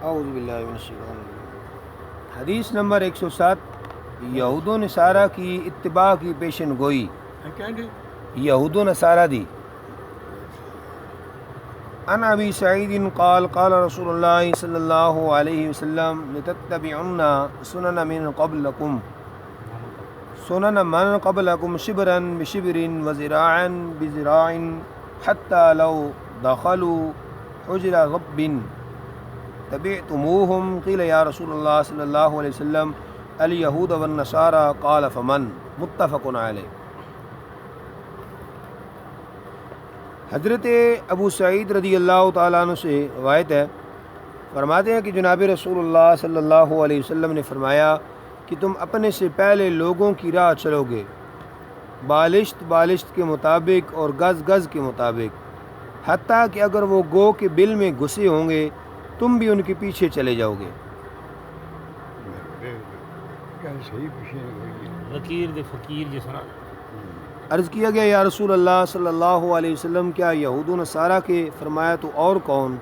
اعوذ باللہ من الشیطان الرجیم۔ حدیث نمبر 107، یہود و نصارہ کی اتباع کی پیشن گوئی۔ یہود و نصارہ دی عن ابی سعید قال قال رسول اللہ صلی اللہ علیہ وسلم لتتبعن سنن من قبلکم سنن من قبلکم شبرا بشبر وذراعا بذراع حتى لو دخلوا حجر رب تبعتموهم قیل یا رسول اللہ صلی اللہ علیہ وسلم الیہود والنصارى قال فمن، متفق علیہ۔ حضرت ابو سعید رضی اللہ تعالیٰ عنہ سے روایت ہے، فرماتے ہیں کہ جناب رسول اللہ صلی اللہ علیہ وسلم نے فرمایا کہ تم اپنے سے پہلے لوگوں کی راہ چلو گے، بالشت بالشت کے مطابق اور گز گز کے مطابق، حتیٰ کہ اگر وہ گو کے بل میں گھسے ہوں گے تم بھی ان کے پیچھے چلے جاؤ گے۔ عرض کیا گیا یا رسول اللہ صلی اللہ علیہ وسلم کیا یہود و نصارہ کے؟ فرمایا تو اور کون؟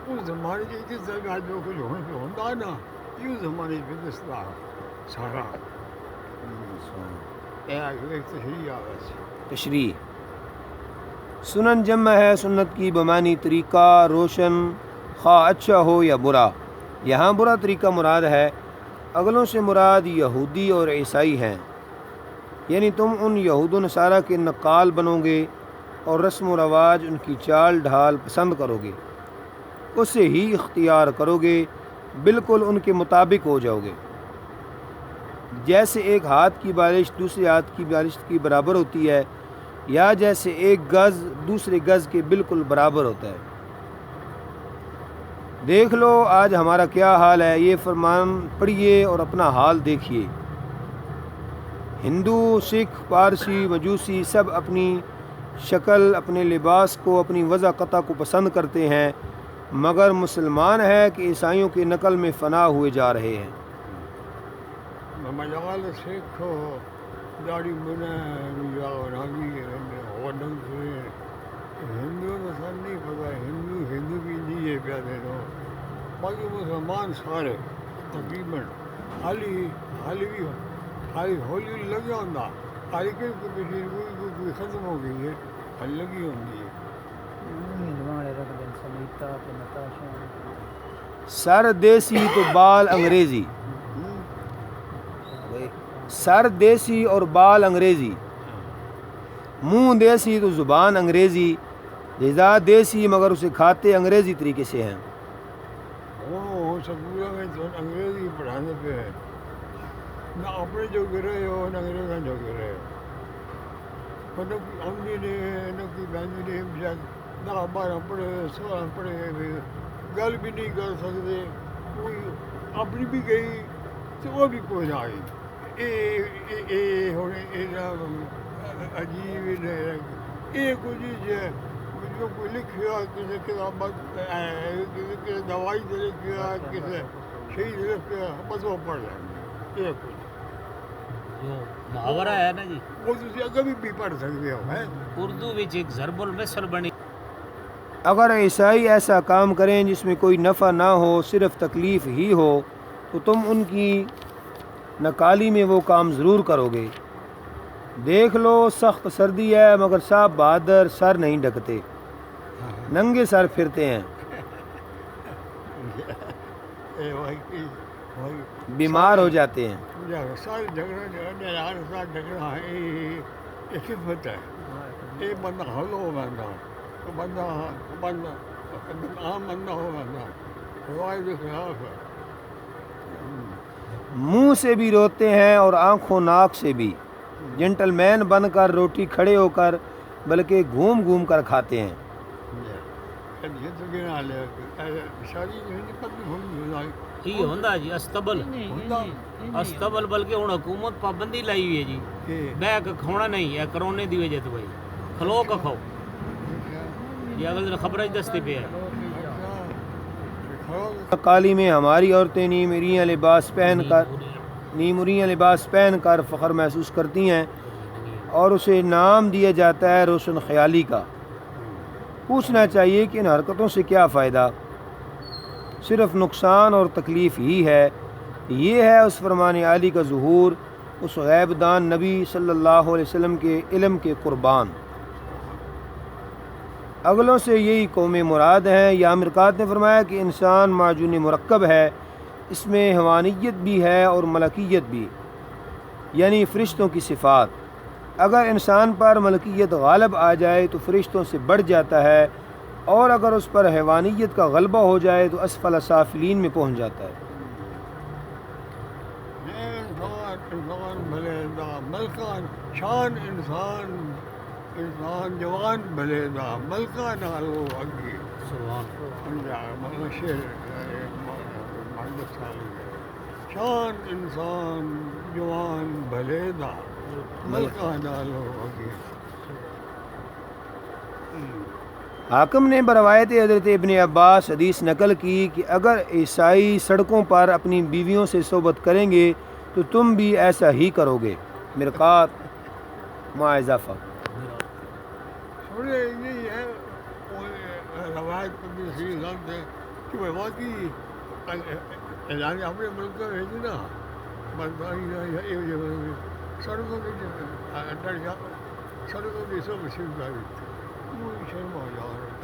اس زمانے کی جس جگہ جو کچھ ہوتا ہے نا، یہ زمانے میں سارا تشریح سنن جمع ہے سنت کی بمانی طریقہ، روشن، خواہ اچھا ہو یا برا۔ یہاں برا طریقہ مراد ہے، اگلوں سے مراد یہودی اور عیسائی ہیں، یعنی تم ان یہود و نصارہ کے نقال بنو گے اور رسم و رواج ان کی چال ڈھال پسند کرو گے، اسے ہی اختیار کرو گے، بالکل ان کے مطابق ہو جاؤ گے۔ جیسے ایک ہاتھ کی بالش دوسرے ہاتھ کی بالش کی برابر ہوتی ہے، یا جیسے ایک گز دوسرے گز کے بالکل برابر ہوتا ہے۔ دیکھ لو آج ہمارا کیا حال ہے، یہ فرمان پڑھیے اور اپنا حال دیکھیے۔ ہندو، سکھ، پارسی، مجوسی سب اپنی شکل، اپنے لباس کو، اپنی وضع قطع کو پسند کرتے ہیں، مگر مسلمان ہے کہ عیسائیوں کی نقل میں فنا ہوئے جا رہے ہیں۔ مجال سکھ داڑھی بنا یا ہندو میں سب نہیں پتا، ہندو بھی نہیں ہے پیارے لو، باقی مسلمان سارے تقریباً حالی ہولی لگا ہوتا، حالی کوئی ختم ہو گئی ہے، حالی لگی ہوتی ہے۔ سر دیسی تو بال انگریزی، سر دیسی اور بال انگریزی، منہ دیسی تو زبان انگریزی، غذا دیسی مگر اسے کھاتے انگریزی طریقے سے ہیں۔ وہ سکولوں میں تو انگریزی پڑھانے پہ ہے، نہ اپنے جو گرے ہو نہ انگریزاں جو گرے ہو، نہ کوئی امی نے نہ کوئی بہن نے نہ 12 پڑھے 16 پڑھے، گل بھی نہیں کر سکتے، کوئی اپنی بھی گئی تو وہ بھی کوئی نہ آئی۔ عجیب یہ کچھ ہے جو کوئی لکھا کسی کتاب کسی دوائی سے لکھا کسی شہید لکھا، بس وہ پڑھ لیں گے۔ یہ کچھ جو محاورہ ہے نا جی، وہ تسی اگر بھی پڑھ سکتے ہو، اردو وچ ایک ضرب المثل بنی۔ اگر عیسائی ایسا کام کریں جس میں کوئی نفع نہ ہو، صرف تکلیف ہی ہو، تو تم ان کی نکالی میں وہ کام ضرور کرو گے۔ دیکھ لو سخت سردی ہے مگر صاحب بہادر سر نہیں ڈھکتے، ننگے سر پھرتے ہیں، بیمار ہو جاتے ہیں۔ سارے جھگڑا ہے، یہ خدمت ہے، یہ بندہ ہلو بندہ عام بندہ ہو بندہ روایت کے خلاف ہے۔ منہ سے بھی روتے ہیں اور آنکھوں ناک سے بھی، جنٹل مین بن کر روٹی کھڑے ہو کر بلکہ گھوم گھوم کر کھاتے ہیں۔ یہ ہوندا جی استبل بلکہ ہن حکومت پابندی لائی ہوئی ہے جی، بہ کے کھانا نہیں ہے کرونے دی وجہ تو بھائی کھلو کا کھاؤ، یہ اگل خبر دستے پہ ہے۔ کالی میں ہماری عورتیں نیمریاں لباس پہن کر فخر محسوس کرتی ہیں اور اسے نام دیا جاتا ہے روشن خیالی کا۔ پوچھنا چاہیے کہ ان حرکتوں سے کیا فائدہ؟ صرف نقصان اور تکلیف ہی ہے۔ یہ ہے اس فرمان عالی کا ظہور، اس غیب دان نبی صلی اللہ علیہ وسلم کے علم کے قربان۔ اگلوں سے یہی قوم مراد ہیں۔ یا مرکات نے فرمایا کہ انسان معجون مرکب ہے، اس میں حیوانیت بھی ہے اور ملکیت بھی، یعنی فرشتوں کی صفات۔ اگر انسان پر ملکیت غالب آ جائے تو فرشتوں سے بڑھ جاتا ہے، اور اگر اس پر حیوانیت کا غلبہ ہو جائے تو اسفل سافلین میں پہنچ جاتا ہے۔ انسان بھلے دا ملکان شان انسان جوان بھلے دا ملکان آلو اگی شان انسان جوان بھلے دا ملکان آلو اگی۔ حاکم نے بروایت حضرت ابن عباس حدیث نقل کی کہ اگر عیسائی سڑکوں پر اپنی بیویوں سے صحبت کریں گے تو تم بھی ایسا ہی کرو گے۔ مرکات ما اضافہ۔ سنیں یہی ہے روایت پر بھی صحیح غلط ہے کہ وہ واقعی اعلان اپنے ملک کا بھیجی نا سڑکوں کی سڑکوں کی سب شروع پوری شرم ہو جا رہی